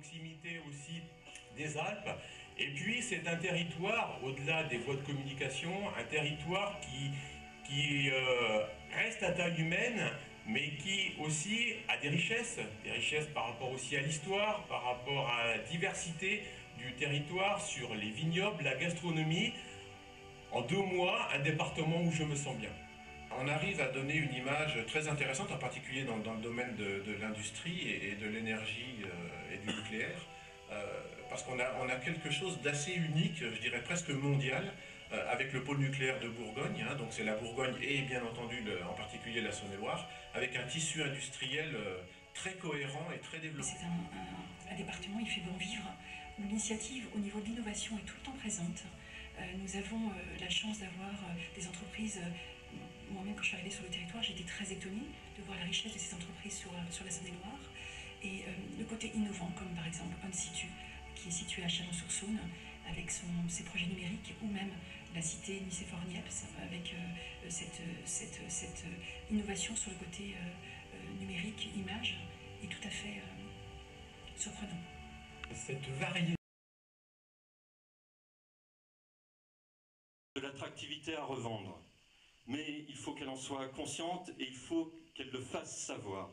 proximité aussi des Alpes. Et puis c'est un territoire, au-delà des voies de communication, un territoire qui reste à taille humaine, mais qui aussi a des richesses par rapport aussi à l'histoire, par rapport à la diversité du territoire sur les vignobles, la gastronomie. En 2 mois, un département où je me sens bien. On arrive à donner une image très intéressante, en particulier dans le domaine de l'industrie et de l'énergie et du nucléaire, parce qu'on a quelque chose d'assez unique, je dirais presque mondial, avec le pôle nucléaire de Bourgogne, hein, donc c'est la Bourgogne et bien entendu en particulier la Saône-et-Loire, avec un tissu industriel très cohérent et très développé. C'est un département, il fait bon vivre, où l'initiative au niveau de l'innovation est tout le temps présente. Nous avons la chance d'avoir des entreprises. Moi-même, quand je suis arrivée sur le territoire, j'ai été très étonnée de voir la richesse de ces entreprises sur la Saône-et-Loire. Et le côté innovant, comme par exemple OnSitu, qui est situé à Chalon-sur-Saône, avec ses projets numériques, ou même la cité Nicéphore-Niepce, avec cette innovation sur le côté numérique, image, est tout à fait surprenant. Cette variété de l'attractivité à revendre. Mais il faut qu'elle en soit consciente et il faut qu'elle le fasse savoir.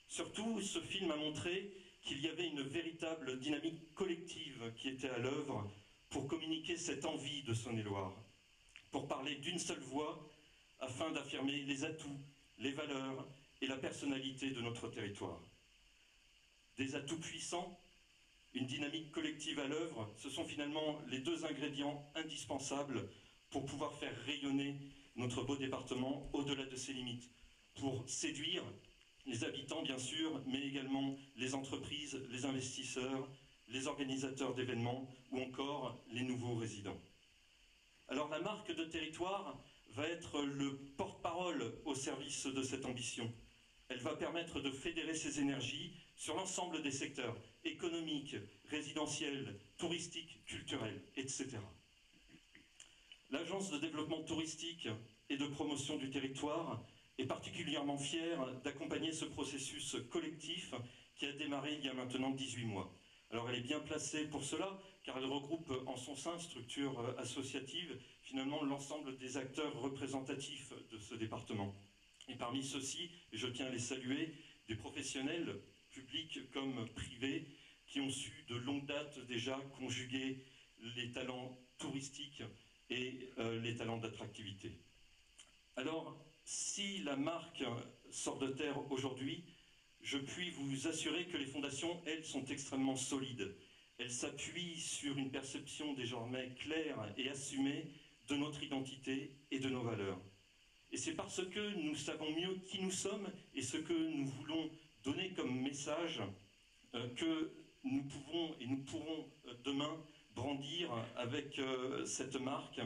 Surtout, ce film a montré qu'il y avait une véritable dynamique collective qui était à l'œuvre pour communiquer cette envie de Saône-et-Loire, pour parler d'une seule voix afin d'affirmer les atouts, les valeurs et la personnalité de notre territoire. Des atouts puissants, une dynamique collective à l'œuvre, ce sont finalement les 2 ingrédients indispensables pour pouvoir faire rayonner notre beau département au-delà de ses limites, pour séduire les habitants bien sûr, mais également les entreprises, les investisseurs, les organisateurs d'événements ou encore les nouveaux résidents. Alors la marque de territoire va être le porte-parole au service de cette ambition. Elle va permettre de fédérer ses énergies sur l'ensemble des secteurs économiques, résidentiels, touristiques, culturels, etc. L'Agence de développement touristique et de promotion du territoire est particulièrement fière d'accompagner ce processus collectif qui a démarré il y a maintenant 18 mois. Alors elle est bien placée pour cela, car elle regroupe en son sein, structure associative, finalement l'ensemble des acteurs représentatifs de ce département. Et parmi ceux-ci, et je tiens à les saluer, des professionnels publics comme privés, qui ont su de longue date déjà conjuguer les talents touristiques et les talents d'attractivité. Alors, si la marque sort de terre aujourd'hui, je puis vous assurer que les fondations, elles, sont extrêmement solides. Elles s'appuient sur une perception désormais claire et assumée de notre identité et de nos valeurs. Et c'est parce que nous savons mieux qui nous sommes et ce que nous voulons donner comme message que nous pouvons et nous pourrons demain brandir avec cette marque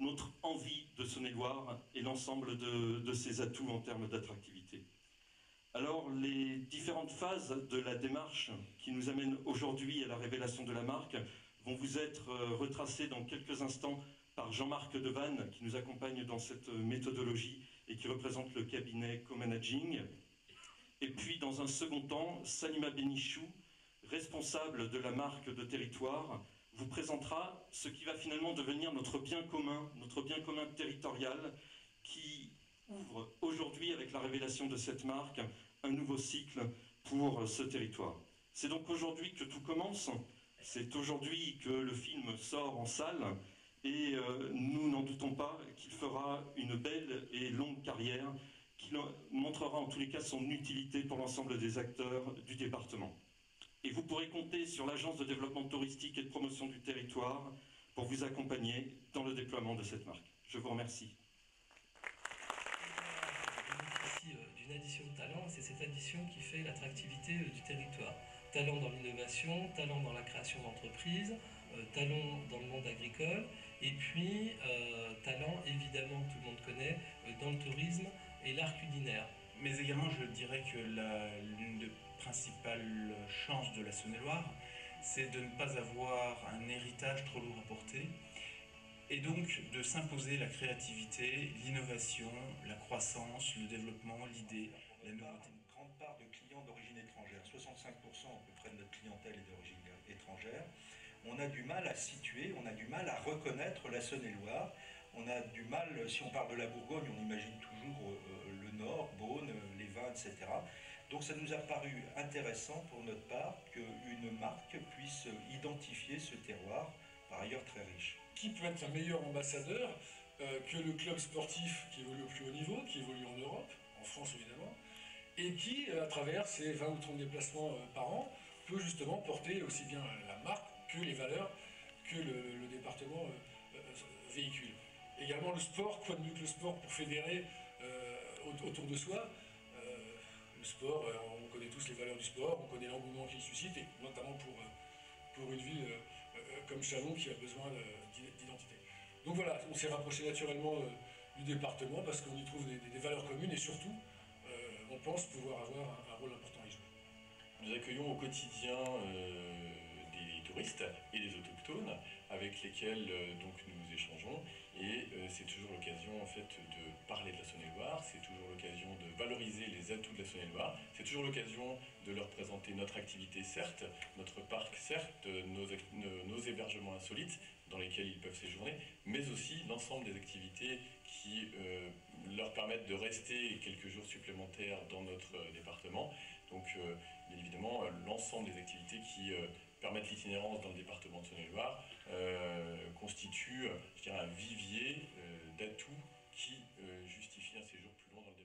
notre envie de Saône-et-Loire et l'ensemble de ses atouts en termes d'attractivité. Alors, les différentes phases de la démarche qui nous amènent aujourd'hui à la révélation de la marque vont vous être retracées dans quelques instants par Jean-Marc Devanne, qui nous accompagne dans cette méthodologie et qui représente le cabinet Co-Managing. Et puis, dans un second temps, Salima Benichou, responsable de la marque de territoire, vous présentera ce qui va finalement devenir notre bien commun territorial, qui ouvre aujourd'hui, avec la révélation de cette marque, un nouveau cycle pour ce territoire. C'est donc aujourd'hui que tout commence, c'est aujourd'hui que le film sort en salle, et nous n'en doutons pas qu'il fera une belle et longue carrière, qui montrera en tous les cas son utilité pour l'ensemble des acteurs du département. Et vous pourrez compter sur l'Agence de développement touristique et de promotion du territoire pour vous accompagner dans le déploiement de cette marque. Je vous remercie. D'une addition de talent, c'est cette addition qui fait l'attractivité du territoire. Talent dans l'innovation, talent dans la création d'entreprises, talent dans le monde agricole, et puis talent, évidemment, tout le monde connaît, dans le tourisme et l'art culinaire. Mais également, je dirais que l'une des principales chances de la Saône-et-Loire, c'est de ne pas avoir un héritage trop lourd à porter, et donc de s'imposer la créativité, l'innovation, la croissance, le développement, l'idée, la nouveauté. Une grande part de clients d'origine étrangère, 65%. à peu près de notre clientèle est d'origine étrangère, on a du mal à situer, on a du mal à reconnaître la Saône-et-Loire. On a du mal, si on parle de la Bourgogne, on imagine toujours le Nord, Beaune, les vins, etc. Donc ça nous a paru intéressant pour notre part qu'une marque puisse identifier ce terroir, par ailleurs très riche. Qui peut être un meilleur ambassadeur que le club sportif qui évolue au plus haut niveau, qui évolue en Europe, en France évidemment, et qui, à travers ses 20 ou 30 déplacements par an, peut justement porter aussi bien la marque que les valeurs que le département véhicule. Également le sport, quoi de mieux que le sport pour fédérer autour de soi. Le sport, on connaît tous les valeurs du sport, on connaît l'engouement qu'il suscite, et notamment pour une ville comme Chalon qui a besoin d'identité. Donc voilà, on s'est rapproché naturellement du département parce qu'on y trouve des valeurs communes et surtout, on pense pouvoir avoir un rôle important à y jouer. Nous accueillons au quotidien des touristes et des autochtones avec lesquels donc nous échangeons et c'est toujours l'occasion en fait de parler de la Saône-et-Loire, c'est toujours l'occasion de valoriser les atouts de la Saône-et-Loire, c'est toujours l'occasion de leur présenter notre activité certes, notre parc certes, nos hébergements insolites dans lesquels ils peuvent séjourner, mais aussi l'ensemble des activités qui leur permettent de rester quelques jours supplémentaires dans notre département. Donc bien évidemment l'ensemble des activités qui permettent l'itinérance dans le département de Saône-et-Loire constituent, je dirais, un vivier d'atouts qui justifie un séjour plus long dans le département.